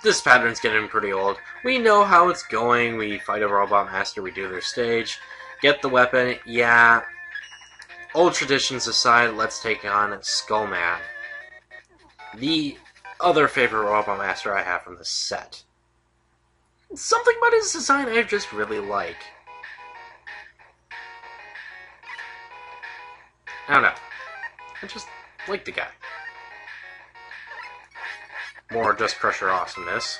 This pattern's getting pretty old. We know how it's going. We fight a robot master, we do their stage, get the weapon. Yeah, old traditions aside, let's take on Skullman, the other favorite robot master I have from this set. Something about his design I just really like. I don't know. I just like the guy. More Dust Crusher awesomeness.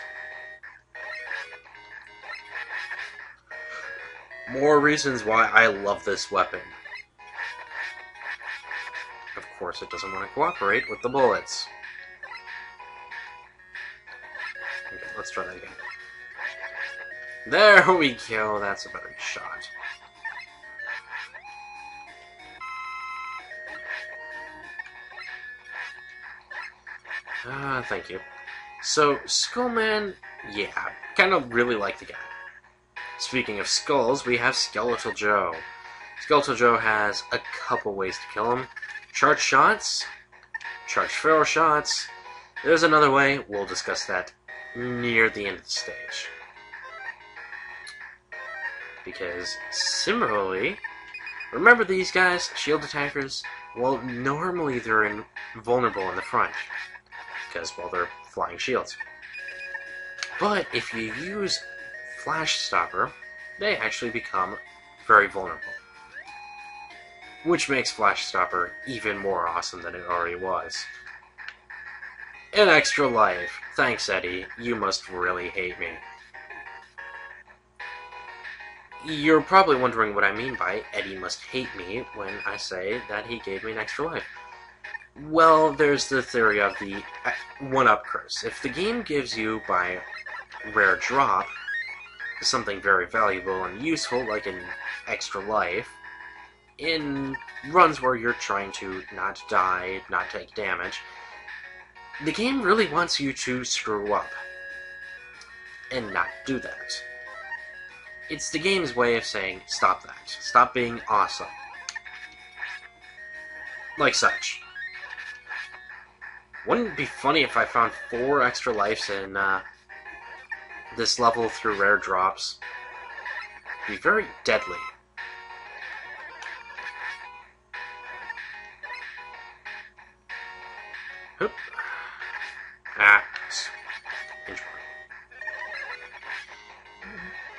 More reasons why I love this weapon. Of course, it doesn't want to cooperate with the bullets. Okay, let's try that again. There we go, that's a better shot. Thank you. So, Skullman, yeah, kind of really like the guy. Speaking of skulls, we have Skeletal Joe. Skeletal Joe has a couple ways to kill him. Charged shots, charged feral shots. There's another way, we'll discuss that near the end of the stage. Because, similarly, remember these guys, shield attackers? Well, normally they're invulnerable in the front. Because, well, they're flying shields. But if you use Flash Stopper, they actually become very vulnerable. Which makes Flash Stopper even more awesome than it already was. An extra life. Thanks, Eddie. You must really hate me. You're probably wondering what I mean by Eddie must hate me when I say that he gave me an extra life. Well, there's the theory of the one-up curse. If the game gives you, by rare drop, something very valuable and useful, like an extra life, in runs where you're trying to not die, not take damage, the game really wants you to screw up and not do that. It's the game's way of saying, stop that. Stop being awesome. Like such. Wouldn't it be funny if I found 4 extra lives in this level through rare drops? It'd be very deadly. Oop.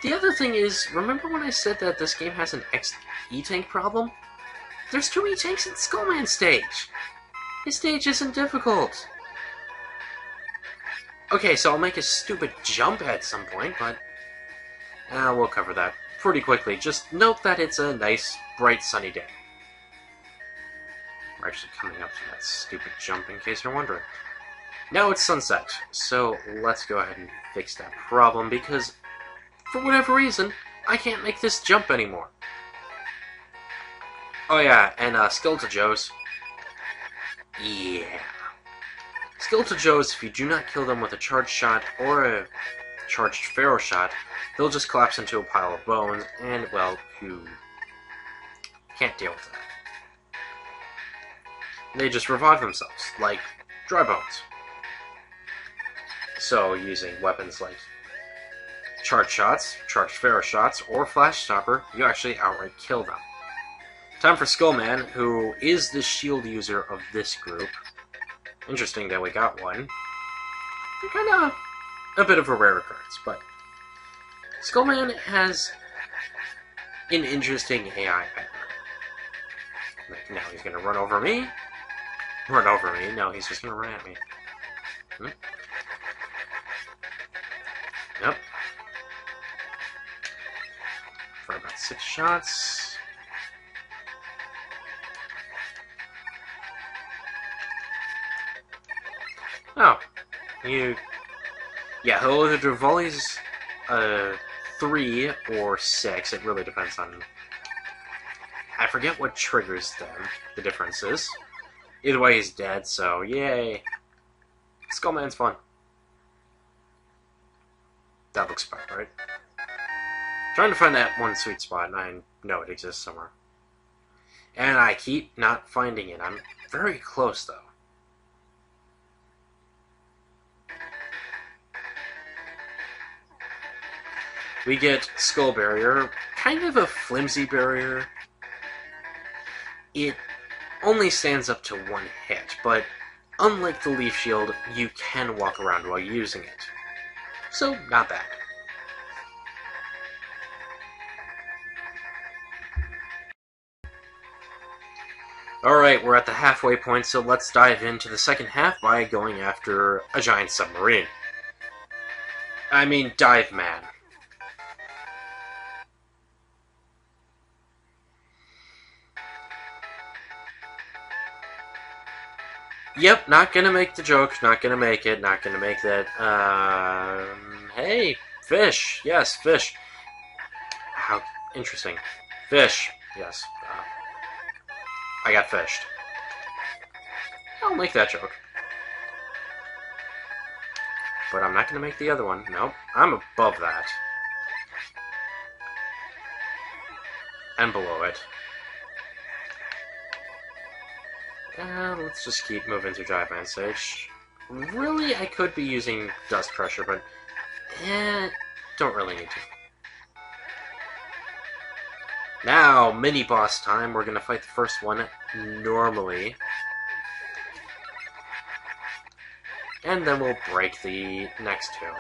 The other thing is, remember when I said that this game has an E-Tank problem? There's 2 E-Tanks in Skullman's stage! His stage isn't difficult! Okay, so I'll make a stupid jump at some point, but we'll cover that pretty quickly. Just note that it's a nice, bright, sunny day. We're actually coming up to that stupid jump, in case you're wondering. Now it's sunset, so let's go ahead and fix that problem, because for whatever reason, I can't make this jump anymore. Oh yeah, and Skeletal Joes. Yeah. Skeletal Joes, if you do not kill them with a charged shot or a charged feral shot, they'll just collapse into a pile of bones, and, well, you can't deal with that. They just revive themselves, like dry bones. So, using weapons like charged shots, charged feral shots, or Flash Stopper, you actually outright kill them. Time for Skullman, who is the shield user of this group. Interesting that we got one. They're kind of a bit of a rare occurrence, but Skullman has an interesting AI pattern. Like, now he's gonna run over me. Run over me? No, he's just gonna run at me. Yep. For about 6 shots. Oh. Yeah, he'll either do volleys 3 or 6. It really depends on... I forget what triggers them, the difference is. Either way, he's dead, so yay. Skullman's fun. That looks about right. Trying to find that one sweet spot, and I know it exists somewhere. And I keep not finding it. I'm very close, though. We get Skull Barrier, kind of a flimsy barrier. It only stands up to one hit, but unlike the Leaf Shield, you can walk around while using it. So, not bad. Alright, we're at the halfway point, so let's dive into the second half by going after a giant submarine. I mean, Dive Man. Yep, not gonna make the joke, not gonna make it, not gonna make that. Hey, fish. Yes, fish. How interesting. Fish. Yes. I got fished. I'll make that joke. But I'm not gonna make the other one. Nope, I'm above that. And below it. Let's just keep moving through Dive Man stage. Really, I could be using Dust Crusher, but don't really need to. Now, mini-boss time. We're gonna fight the first one normally. And then we'll break the next two.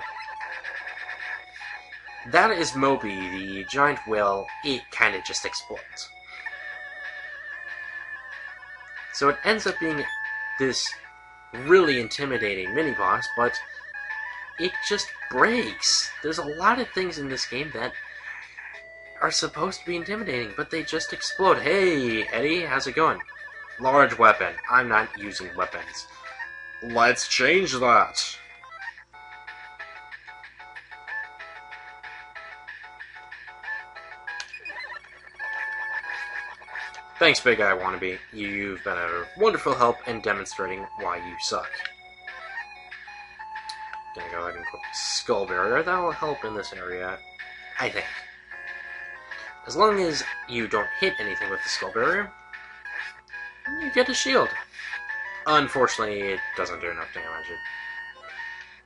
That is Moby, the giant whale. It kind of just explodes. So it ends up being this really intimidating mini-boss, but it just breaks. There's a lot of things in this game that are supposed to be intimidating, but they just explode. Hey, Eddie, how's it going? Large weapon. I'm not using weapons. Let's change that. Thanks, Big Eye Wannabe. You've been a wonderful help in demonstrating why you suck. Gonna go ahead and equip Skull Barrier. That will help in this area, I think. As long as you don't hit anything with the Skull Barrier, you get a shield. Unfortunately, it doesn't do enough damage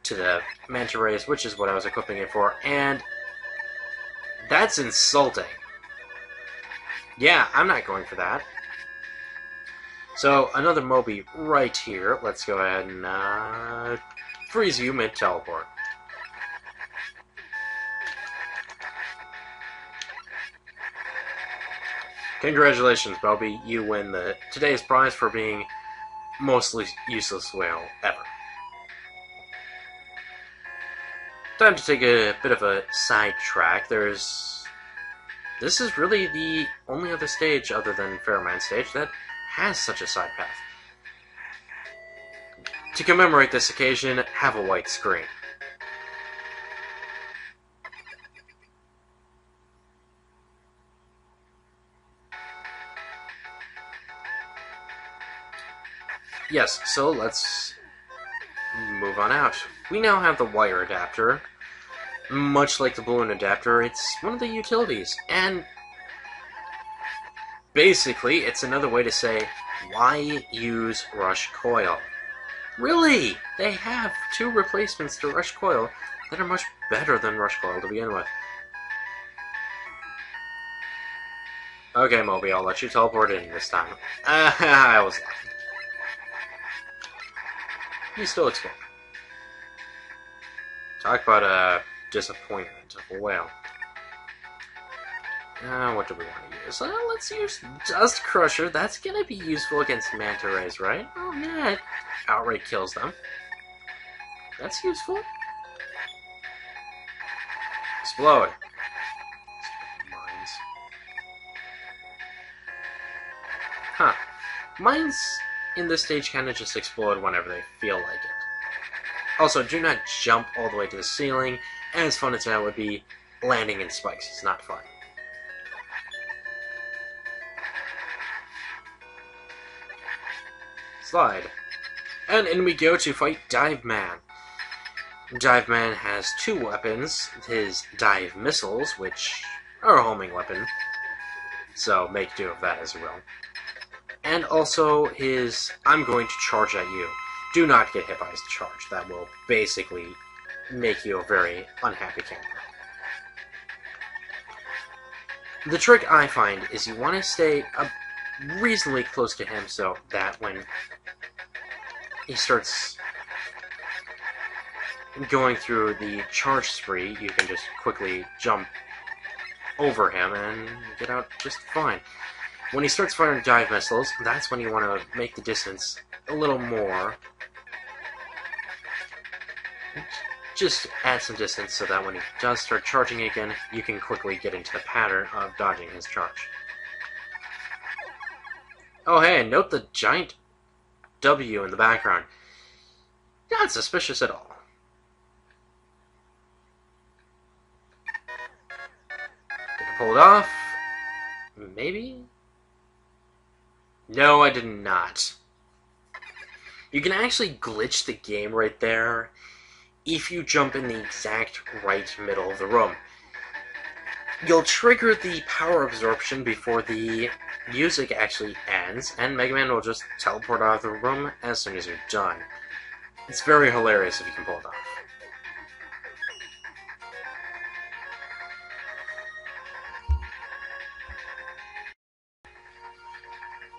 to the Manta Rays, which is what I was equipping it for, and that's insulting. Yeah, I'm not going for that. So, another Moby right here. Let's go ahead and freeze you mid-teleport. Congratulations, Moby. You win today's prize for being mostly useless whale ever. Time to take a bit of a sidetrack. This is really the only other stage other than Fairman stage that has such a side path. To commemorate this occasion, have a white screen. Yes, so let's move on out. We now have the wire adapter. Much like the balloon adapter, it's one of the utilities, and basically, it's another way to say, why use Rush Coil? Really? They have two replacements to Rush Coil that are much better than Rush Coil to begin with. Okay, Moby, I'll let you teleport in this time. I was lucky. You still explode. Talk about a disappointment of a whale. What do we want to use? Let's use Dust Crusher. That's gonna be useful against Manta Rays, right? Oh yeah, it outright kills them. That's useful. Explode. Mines. Huh. Mines in this stage kind of just explode whenever they feel like it. Also, do not jump all the way to the ceiling. As fun as that would be, landing in spikes is not fun. Slide. And in we go to fight Dive Man. Dive Man has two weapons. His Dive Missiles, which are a homing weapon. So make do of that as well. And also his I'm going to charge at you. Do not get hit by his charge. That will basically make you a very unhappy camper. The trick I find is you want to stay reasonably close to him so that when he starts going through the charge spree, you can just quickly jump over him and get out just fine. When he starts firing dive missiles, that's when you want to make the distance a little more. Just add some distance so that when he does start charging again, you can quickly get into the pattern of dodging his charge. Oh hey, note the giant W in the background. Not suspicious at all. Did I pull it off? Maybe? No, I did not. You can actually glitch the game right there if you jump in the exact right middle of the room. You'll trigger the power absorption before the music actually ends, and Mega Man will just teleport out of the room as soon as you're done. It's very hilarious if you can pull it off.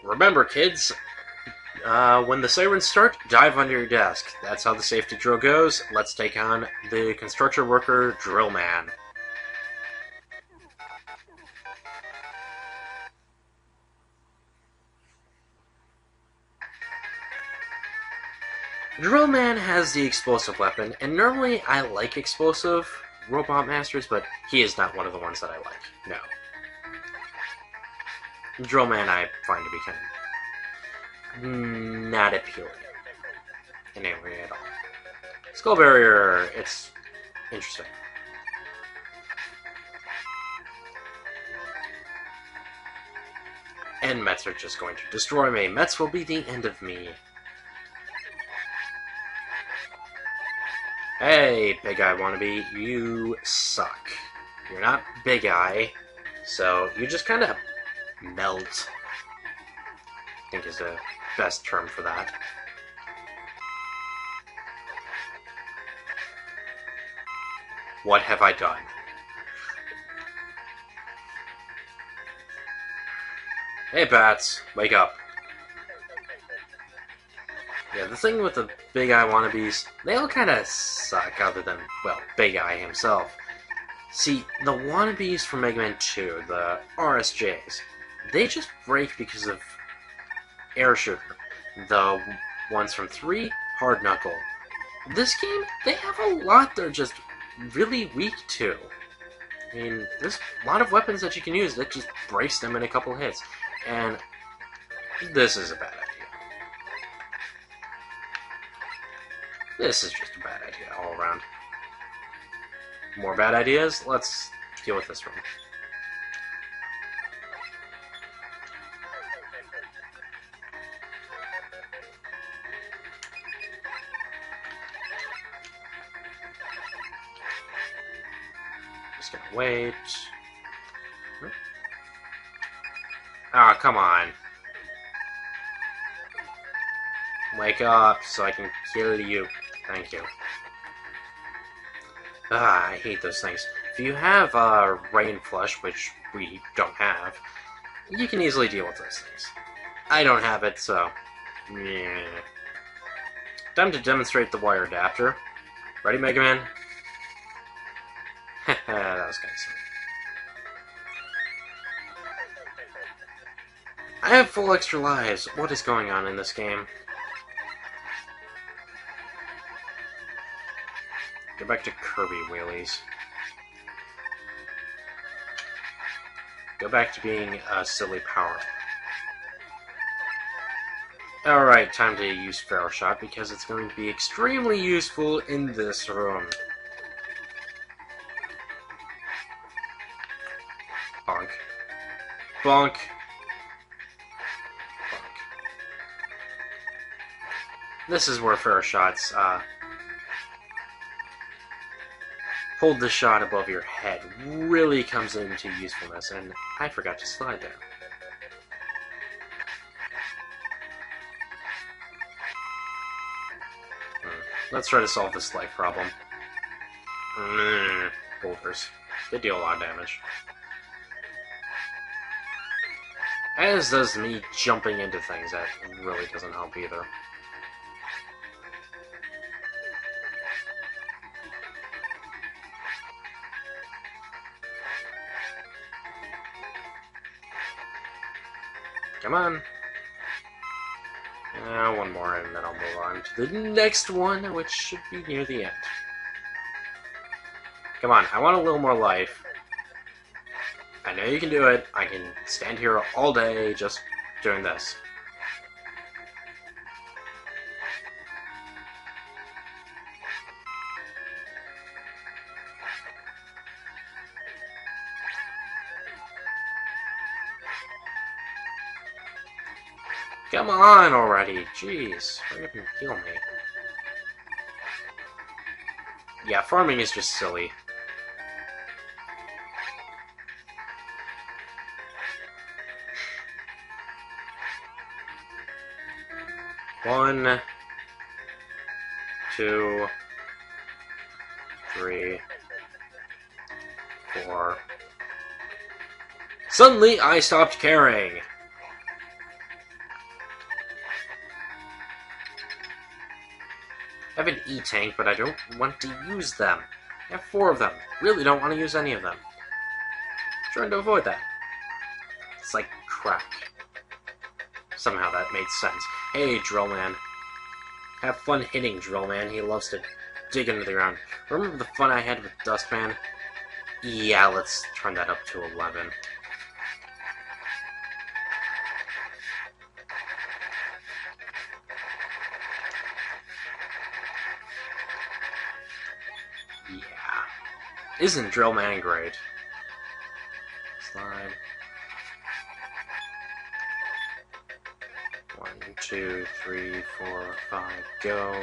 Remember, kids, when the sirens start, dive under your desk. That's how the safety drill goes. Let's take on the construction worker Drill Man. Drill Man has the explosive weapon, and normally I like explosive Robot Masters, but he is not one of the ones that I like. No. Drill Man I find to be kind of not appealing in any way at all. Skull Barrier, it's interesting. And Mets are just going to destroy me. Mets will be the end of me. Hey, Big Eye wannabe, you suck. You're not Big Eye, so you just kind of melt. I think is the best term for that. What have I done? Hey, Bats, wake up. Yeah, the thing with the Big Eye wannabes, they all kind of suck other than, well, Big Eye himself. See, the wannabes from Mega Man 2, the RSJs, they just break because of Air Shooter. The ones from 3, Hard Knuckle. This game, they have a lot they're just really weak to. I mean, there's a lot of weapons that you can use that just breaks them in a couple hits. And this is a bad idea. This is just a bad idea all around. More bad ideas? Let's deal with this one. Just gonna wait. Ah, come on. Wake up so I can kill you. Thank you. Ah, I hate those things. If you have Rain Flush, which we don't have, you can easily deal with those things. I don't have it, so... yeah. Time to demonstrate the wire adapter. Ready, Mega Man? That was kind of silly. I have full extra lives. What is going on in this game? Go back to Kirby wheelies. Go back to being a silly power. Alright, time to use Pharaoh Shot because it's going to be extremely useful in this room. Bonk. Bonk. Bonk. This is where Pharaoh Shots, hold the shot above your head really comes into usefulness, and I forgot to slide there. Let's try to solve this life problem. Boulders. They deal a lot of damage. As does me jumping into things. That really doesn't help either. Come on. One more and then I'll move on to the next one, which should be near the end. Come on, I want a little more life. I know you can do it. I can stand here all day just doing this. Come on already, jeez. Hurry up and heal me. Yeah, farming is just silly. One, 2, 3, 4. Suddenly, I stopped caring. I have an E-tank, but I don't want to use them. I have 4 of them. Really don't want to use any of them. Trying to avoid that. It's like crack. Somehow that made sense. Hey, Drillman. Have fun hitting Drillman. He loves to dig into the ground. Remember the fun I had with Dustman? Yeah, let's turn that up to 11. Yeah. Isn't Drillman great? Slide. 1, 2, 3, 4, 5, go.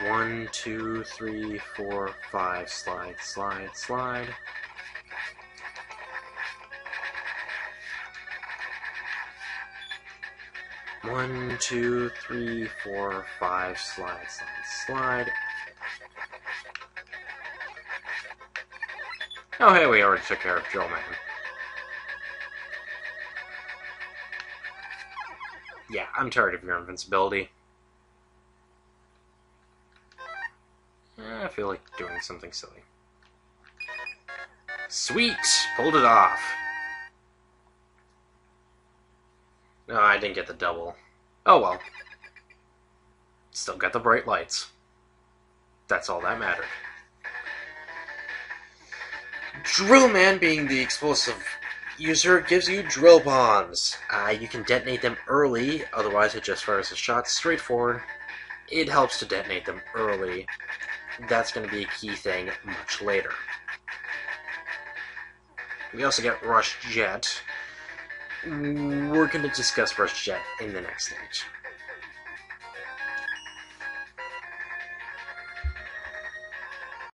One, 2, 3, 4, 5, slide, slide, slide. One, 2, 3, 4, 5, slide, slide, slide. Oh, hey, we already took care of Drillman. Yeah, I'm tired of your invincibility. I feel like doing something silly. Sweet! Pulled it off. No, I didn't get the double. Oh well. Still got the bright lights. That's all that mattered. Drillman, being the explosive user, gives you drill bombs. You can detonate them early, otherwise it just fires a shot straight forward. It helps to detonate them early. That's going to be a key thing much later. We also get Rush Jet. We're going to discuss Rush Jet in the next stage.